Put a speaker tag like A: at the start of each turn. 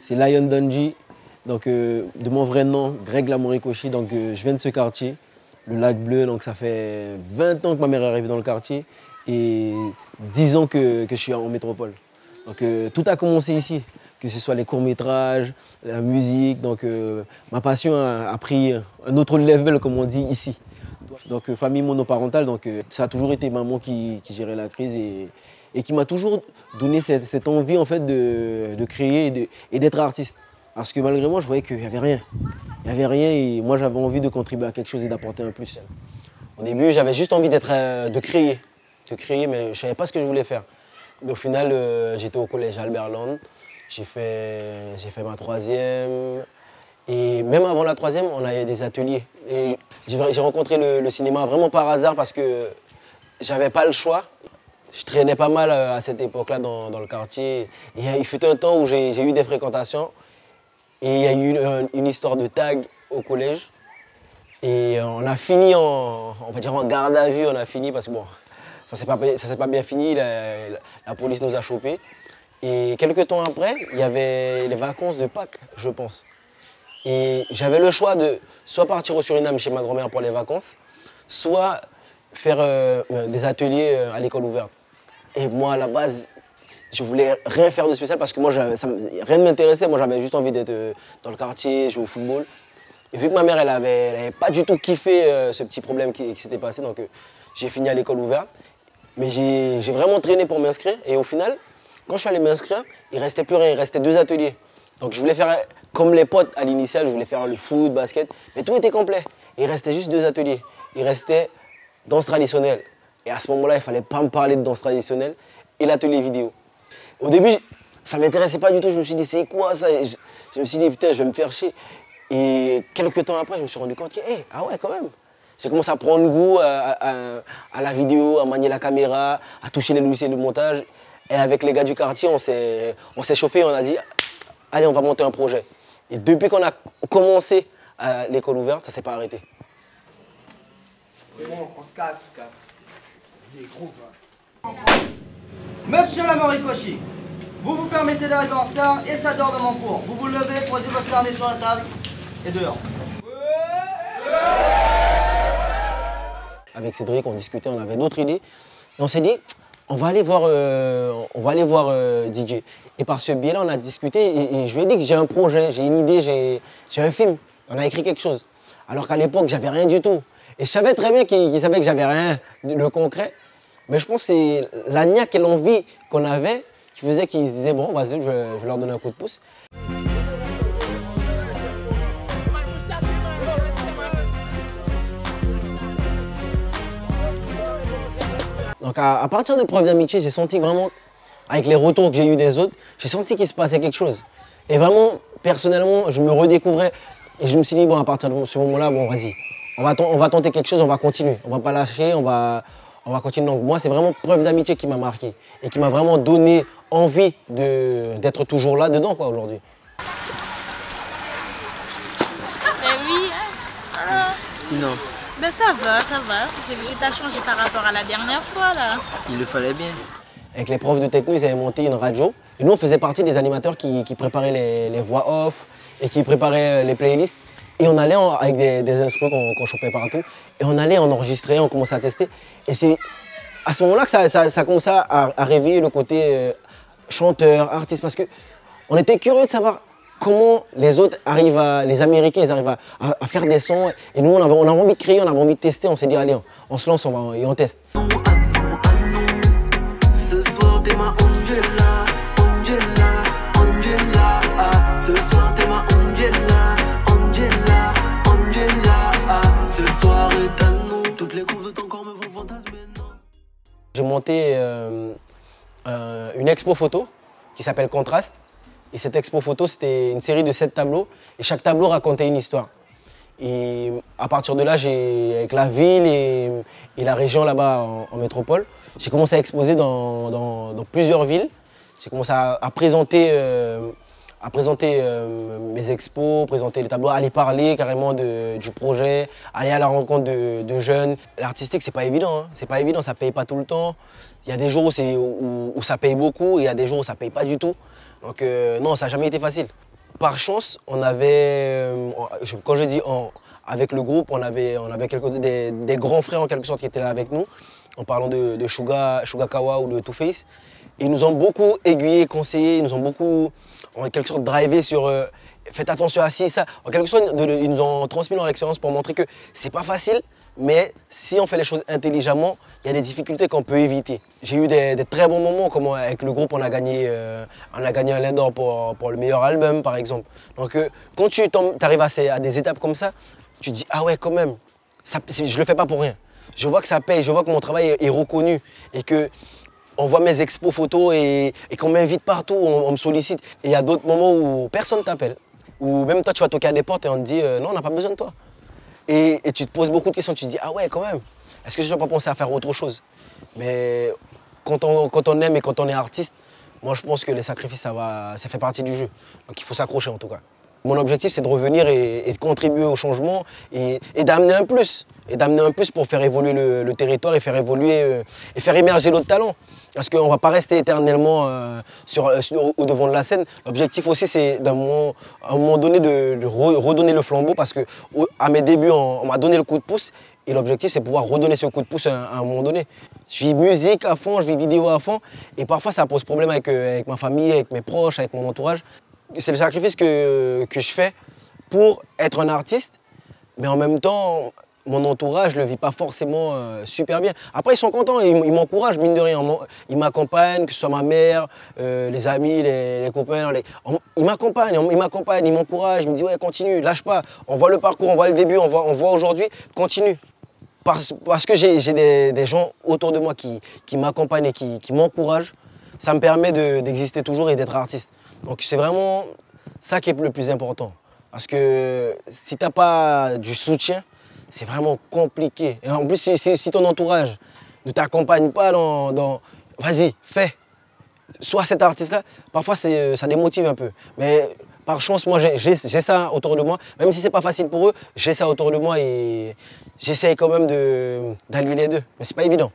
A: C'est Lion Dungy, donc de mon vrai nom, Greg Lamorikoshi. Donc je viens de ce quartier, le Lac Bleu. Donc ça fait 20 ans que ma mère est arrivée dans le quartier et 10 ans que je suis en métropole. Donc tout a commencé ici, que ce soit les courts-métrages, la musique. Donc ma passion a pris un autre level, comme on dit, ici. Donc famille monoparentale, donc ça a toujours été maman qui gérait la crise et qui m'a toujours donné cette envie en fait de créer et d'être artiste. Parce que malgré moi, je voyais qu'il n'y avait rien. Il n'y avait rien et moi j'avais envie de contribuer à quelque chose et d'apporter un plus. Au début, j'avais juste envie de créer, mais je ne savais pas ce que je voulais faire. Mais au final, j'étais au collège Albert Land, j'ai fait ma troisième. Et même avant la troisième, on avait des ateliers. J'ai rencontré le cinéma vraiment par hasard parce que j'avais pas le choix. Je traînais pas mal à cette époque-là dans le quartier. Et il fut un temps où j'ai eu des fréquentations. Et il y a eu une histoire de tag au collège. Et on a fini on va dire en garde à vue, on a fini parce que bon, ça s'est pas bien fini, la police nous a chopés. Et quelques temps après, il y avait les vacances de Pâques, je pense. Et j'avais le choix de soit partir au Suriname chez ma grand-mère pour les vacances, soit faire des ateliers à l'école ouverte. Et moi, à la base, je voulais rien faire de spécial parce que moi, rien ne m'intéressait. Moi, j'avais juste envie d'être dans le quartier, jouer au football. Et vu que ma mère, elle avait pas du tout kiffé ce petit problème qui s'était passé, donc j'ai fini à l'école ouverte. Mais j'ai vraiment traîné pour m'inscrire. Et au final, quand je suis allé m'inscrire, il ne restait plus rien, il restait 2 ateliers. Donc je voulais faire comme les potes à l'initiale, je voulais faire le foot, basket, mais tout était complet. Il restait juste 2 ateliers. Il restait danse traditionnelle. Et à ce moment-là, il ne fallait pas me parler de danse traditionnelle et l'atelier vidéo. Au début, ça ne m'intéressait pas du tout. Je me suis dit, c'est quoi ça? Je me suis dit, putain, je vais me faire chier. Et quelques temps après, je me suis rendu compte que, hey, ah ouais, quand même. J'ai commencé à prendre goût à la vidéo, à manier la caméra, à toucher les logiciels de montage. Et avec les gars du quartier, on s'est chauffé, on a dit, allez, on va monter un projet. Et depuis qu'on a commencé à l'école ouverte, ça ne s'est pas arrêté.
B: C'est bon, on se casse. Des groupes, hein. Monsieur Lamorikoshi, vous vous permettez d'arriver en retard et ça dort dans mon cours. Vous vous levez, posez votre carnet sur la table et dehors.
A: Avec Cédric, on discutait, on avait d'autres idées. Et on s'est dit, on va aller voir DJ. Et par ce biais-là, on a discuté et je lui ai dit que j'ai un projet, j'ai une idée, j'ai un film. On a écrit quelque chose. Alors qu'à l'époque, j'avais rien du tout. Et je savais très bien qu'il savait que j'avais rien de concret. Mais je pense que c'est la niaque et l'envie qu'on avait qui faisait qu'ils se disaient, bon, vas-y, je vais leur donner un coup de pouce. Donc à partir de Preuve d'amitié, j'ai senti vraiment, avec les retours que j'ai eu des autres, j'ai senti qu'il se passait quelque chose. Et vraiment, personnellement, je me redécouvrais et je me suis dit, bon, à partir de ce moment-là, bon, vas-y, on va tenter quelque chose, on va continuer. On va pas lâcher, on va continuer. Donc moi, c'est vraiment Preuve d'amitié qui m'a marqué et qui m'a vraiment donné envie d'être toujours là dedans, quoi, aujourd'hui.
C: Oui, alors.
D: Sinon,
C: Ben ça va. J'ai vu que tu as changé par rapport à la dernière fois, là.
D: il le fallait bien.
A: Avec les profs de techno, ils avaient monté une radio. Et nous, on faisait partie des animateurs qui préparaient les voix off et qui préparaient les playlists. Et on allait avec des instruments qu'on chopait partout. Et on allait en enregistrer, on commençait à tester. Et c'est à ce moment-là que ça commençait à réveiller le côté chanteur, artiste. Parce qu'on était curieux de savoir comment les autres arrivent les Américains, ils arrivent à faire des sons. Et nous, on avait envie de créer, on avait envie de tester. On s'est dit, allez, on se lance et on teste.
E: Ce soir, t'es ma Angela. Ce soir, t'es ma Angela. Ce soir est à nous. Toutes les courbes de ton corps me font fantasmer.
A: J'ai monté une expo photo qui s'appelle Contraste. Et cette expo photo, c'était une série de 7 tableaux. Et chaque tableau racontait une histoire. Et à partir de là, avec la ville et la région là-bas en métropole, j'ai commencé à exposer dans plusieurs villes. J'ai commencé à présenter mes expos, présenter les tableaux, aller parler carrément du projet, aller à la rencontre de jeunes. L'artistique, c'est pas évident, hein. C'est pas évident, ça paye pas tout le temps. Il y a des jours où ça paye beaucoup et il y a des jours où ça paye pas du tout. Donc non, ça n'a jamais été facile. Par chance, on avait, quand je dis avec le groupe, on avait des grands frères en quelque sorte qui étaient là avec nous, en parlant de Suga Kawa ou de Two Face. Ils nous ont beaucoup aiguillés, conseillés, ils nous ont beaucoup, en quelque sorte, drivé sur faites attention à ci, ça. En quelque sorte, ils nous ont transmis leur expérience pour montrer que c'est pas facile, mais si on fait les choses intelligemment, il y a des difficultés qu'on peut éviter. J'ai eu des très bons moments, comme avec le groupe, on a gagné un Lendor pour le meilleur album, par exemple. Donc, quand tu arrives à des étapes comme ça, tu te dis, ah ouais, quand même, je le fais pas pour rien. Je vois que ça paye, je vois que mon travail est reconnu et que on voit mes expos photos et qu'on m'invite partout, on me sollicite. Et il y a d'autres moments où personne t'appelle. Ou même toi, tu vas toquer à des portes et on te dit non, on n'a pas besoin de toi. Et tu te poses beaucoup de questions, tu te dis ah ouais, quand même, est-ce que je ne dois pas penser à faire autre chose? Mais quand on aime et quand on est artiste, moi je pense que les sacrifices, ça fait partie du jeu. Donc il faut s'accrocher en tout cas. Mon objectif, c'est de revenir et de contribuer au changement et d'amener un plus. Et d'amener un plus pour faire évoluer le territoire et faire évoluer et faire émerger d'autres talents. Parce qu'on ne va pas rester éternellement au devant de la scène. L'objectif aussi, c'est à un moment donné de redonner le flambeau parce qu'à mes débuts, on m'a donné le coup de pouce. Et l'objectif, c'est pouvoir redonner ce coup de pouce à un moment donné. Je vis musique à fond, je vis vidéo à fond. Et parfois, ça pose problème avec ma famille, avec mes proches, avec mon entourage. C'est le sacrifice que je fais pour être un artiste. Mais en même temps, mon entourage ne le vit pas forcément super bien. Après, ils sont contents, ils m'encouragent, mine de rien. Ils m'accompagnent, que ce soit ma mère, les amis, les copains. Ils m'accompagnent, ils m'encouragent, ils me disent ouais, continue, lâche pas. On voit le parcours, on voit le début, on voit aujourd'hui, continue. Parce que j'ai des gens autour de moi qui m'accompagnent et qui m'encouragent, ça me permet d'exister toujours et d'être artiste. Donc c'est vraiment ça qui est le plus important. Parce que si tu n'as pas du soutien, c'est vraiment compliqué. Et en plus, si ton entourage ne t'accompagne pas dans vas-y, fais, sois cet artiste-là, parfois ça démotive un peu. Mais par chance, moi, j'ai ça autour de moi. Même si ce n'est pas facile pour eux, j'ai ça autour de moi et j'essaye quand même d'allier les deux. Mais ce n'est pas évident.